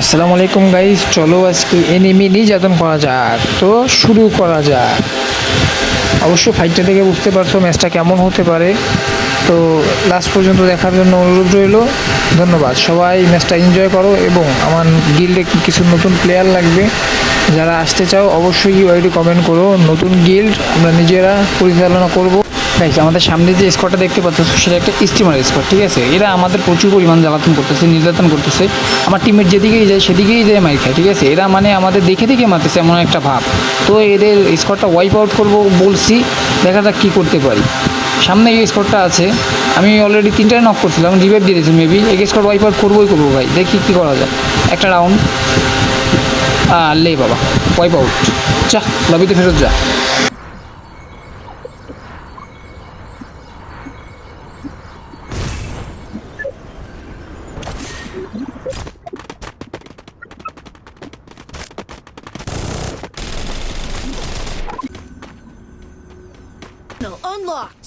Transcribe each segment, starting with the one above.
আসসালামু আলাইকুম গাইস, চলো আজকে এনিমি নির্যাতন করা যাক। তো শুরু করা যাক। অবশ্য ফাইটটা দেখে বুঝতে পারছো ম্যাচটা কেমন হতে পারে। তো লাস্ট পর্যন্ত দেখার জন্য অনুরোধ রইল। ধন্যবাদ। সবাই ম্যাচটা এনজয় করো এবং আমার গিল্ডে কিছু নতুন প্লেয়ার লাগবে, যারা আসতে চাও অবশ্যই ইউআইডি কমেন্ট করো। নতুন গিল্ড আমরা নিজেরা পরিচালনা করব। গাইস, আমাদের সামনে যে স্কোয়াডটা দেখতে পাচ্ছ সেটা একটা স্টিমার স্কোয়াড, ঠিক আছে? এরা আমাদের প্রচুর পরিমাণ জ্বালাতন করতেছে, নির্যাতন করতেছে। আমার টিমের যেদিকেই যায় সেদিকেই যায় মাইর খায়, ঠিক আছে? এরা মানে আমাদের দেখে দেখে মারতেছে এমন একটা ভাব। তো এদের স্কোয়াডটা ওয়াইপ আউট করবো বলছি, দেখা যাক কী করতে পারি। সামনে এই স্কোয়াডটা আছে, আমি অলরেডি 3টা নক করছিলাম, রিভাইভ দিয়ে দিয়েছি মেবি। এই স্কোয়াড ওয়াইপ আউট করবোই করবো ভাই, দেখি কী করা যায়। একটা রাউন্ড লে বাবা, ওয়াইপ আউট। যা লবিতে ফেরত যা। Unlocked.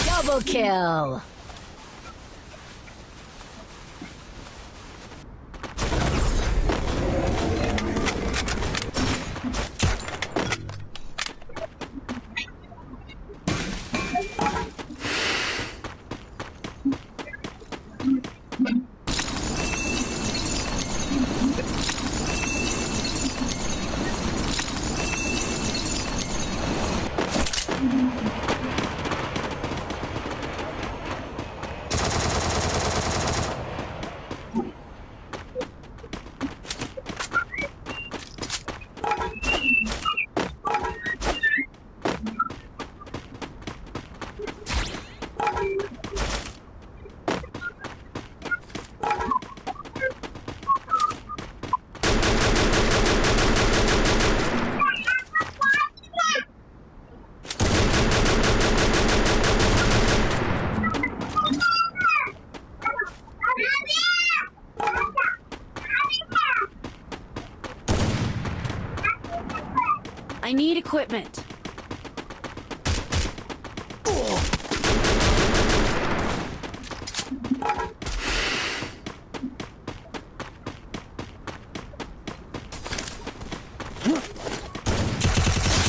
Double kill. I need equipment.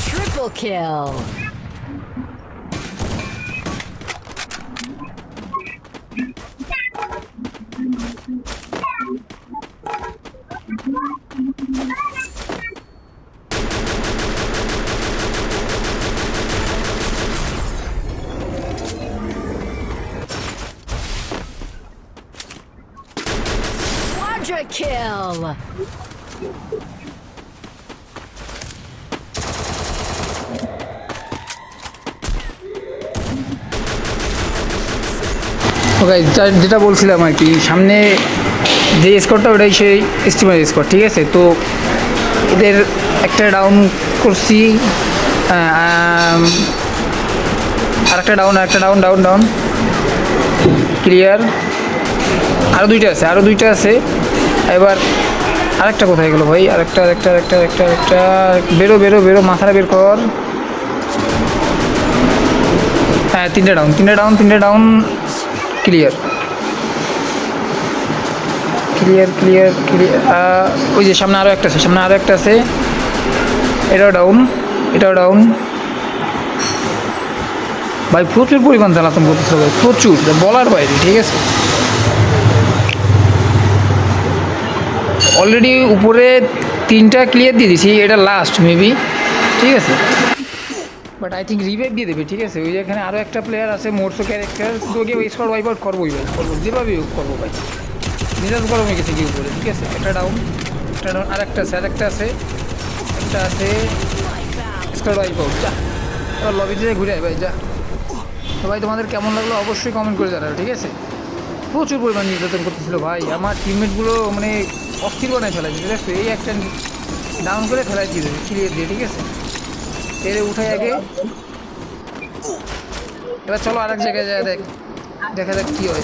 Triple kill. Quadra kill. ওকে, যেটা বলছিলাম আর কি, সামনে যে স্কোরটা ওটাই সেই স্টিমার স্কোর, ঠিক আছে? তো এদের একটা ডাউন করছি, আরেকটা ডাউন, ডাউন ডাউন ক্লিয়ার। আরও দুইটা আছে। এবার আরেকটা কোথায় গেলো ভাই? আরেকটা বেরো মাথাটা বের কর। হ্যাঁ, তিনটে ডাউন ক্লিয়ার। ওই যে সামনে আরও একটা আছে, এটাও ডাউন। ভাই প্রচুর পরিমাণ জ্বালাতন করতেছিল ভাই, প্রচুর, বলার বাইরে, ঠিক আছে? অলরেডি উপরে 3টা ক্লিয়ার দিয়ে দিছি, এটা লাস্ট মেবি, ঠিক আছে? বাট আই থিঙ্ক রিভাইভ দিয়ে দেবে, ঠিক আছে? ওই যেখানে আরও একটা প্লেয়ার আছে, মোরসো ক্যারেক্টার, তোকে ওই স্কোয়াড ওয়াইপ আউট করবোই ভাই, যেভাবে করবো ভাই। নিজের গরম হয়ে গেছে কি উপরে, ঠিক আছে? একটা ডাউন, আরেকটা আছে স্কোয়াড ওয়াইপ আউট। যা এবার লবিতে ঘুরে আয় ভাই, যা। তো ভাই তোমাদের কেমন লাগলো অবশ্যই কমেন্ট করে জানাও, ঠিক আছে। প্রচুর পরিমাণ নির্যাতন করতেছিল ভাই, আমার টিমমেটগুলো মানে অস্থির বানায় ফেলাইছে, ঠিক আছে। এই একটা ডাউন করে ফেলাই দিয়ে ক্লিয়ার দিয়ে, ঠিক আছে। এরে উঠাই আগে, এবার চলো আরেক জায়গায় যায় দেখা যাক কী হয়।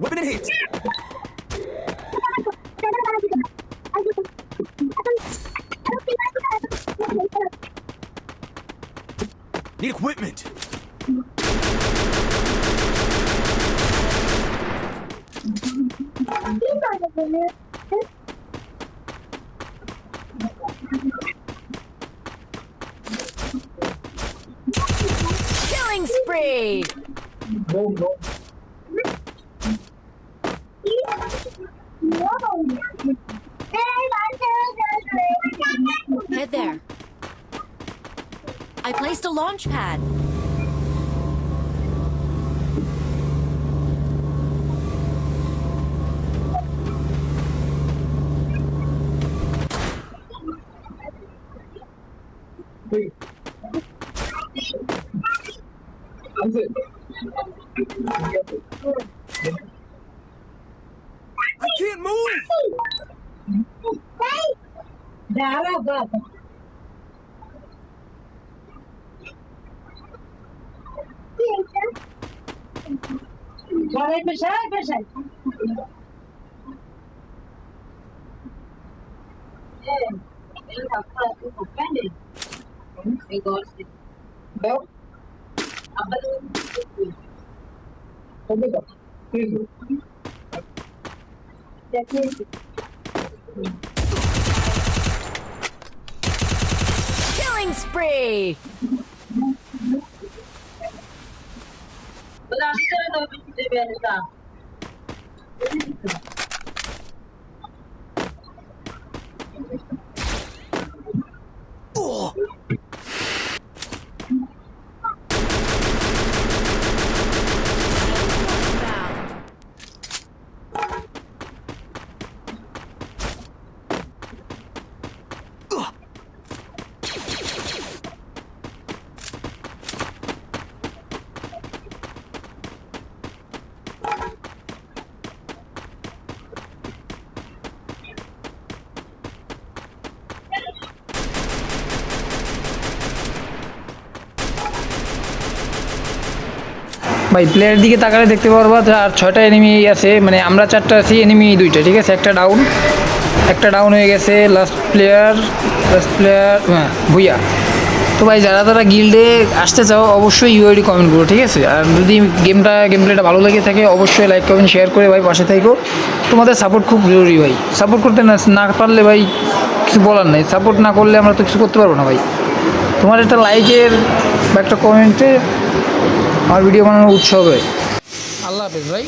Weapon in hit. Need equipment. Killing spree. Head there. I placed a launch pad. I can't move. Killing spree. Oh. ভাই প্লেয়ারের দিকে তাকালে দেখতে পারবা আর 6টা এনিমি আছে, মানে আমরা 4টা আছি, এনিমি 2টা, ঠিক আছে। একটা ডাউন হয়ে গেছে। লাস্ট প্লেয়ার হ্যাঁ ভুইয়া। তো ভাই যারা গিল্ডে আসতে চাও অবশ্যই ইউআইডি কমেন্ট করো, ঠিক আছে। আর যদি গেম প্লেটা ভালো লেগে থাকে অবশ্যই লাইক কমেন্ট শেয়ার করে ভাই পাশে থাকো। তোমাদের সাপোর্ট খুব জরুরি ভাই, সাপোর্ট করতে না পারলে ভাই কিছু বলার নেই, সাপোর্ট না করলে আমরা তো কিছু করতে পারবো না ভাই। তোমার একটা লাইকের বা একটা কমেন্টে আমার ভিডিও বানানোর উৎসাহ হবে। আল্লাহ হাফেজ ভাই।